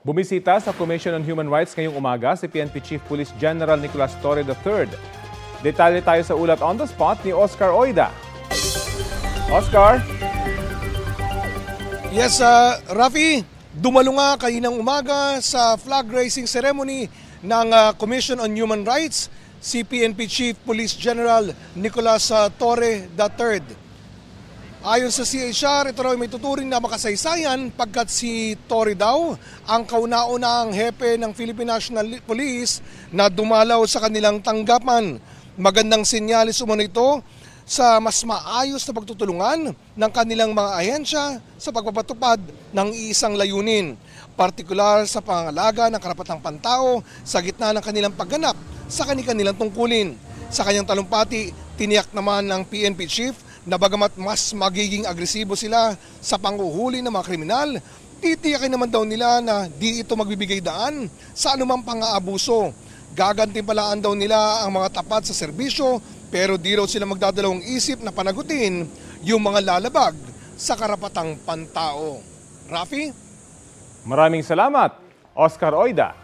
Bumisita sa Commission on Human Rights ngayong umaga si PNP Chief Police General Nicolas Torre III. Detalye tayo sa ulat on the spot ni Oscar Oida. Oscar? Yes, Rafi, dumalo nga kaninang umaga sa flag raising ceremony ng Commission on Human Rights si PNP Chief Police General Nicolas Torre III. Ayon sa CHR, ito raw may tuturing na makasaysayan pagkat si Torre daw ang kauna-unahang hepe ng Philippine National Police na dumalaw sa kanilang tanggapan. Magandang sinyalis umano ito sa mas maayos na pagtutulungan ng kanilang mga ahensya sa pagpapatupad ng iisang layunin, partikular sa pangangalaga ng karapatang pantao sa gitna ng kanilang pagganap sa kanilang tungkulin. Sa kanyang talumpati, tiniyak naman ng PNP Chief na bagamat mas magiging agresibo sila sa panghuhuli ng mga kriminal, titiyakin naman daw nila na di ito magbibigay daan sa anumang pang-aabuso. Gagantimpalaan daw nila ang mga tapat sa serbisyo pero di raw sila magdadalawang isip na panagutin yung mga lalabag sa karapatang pantao. Rafi? Maraming salamat, Oscar Oida.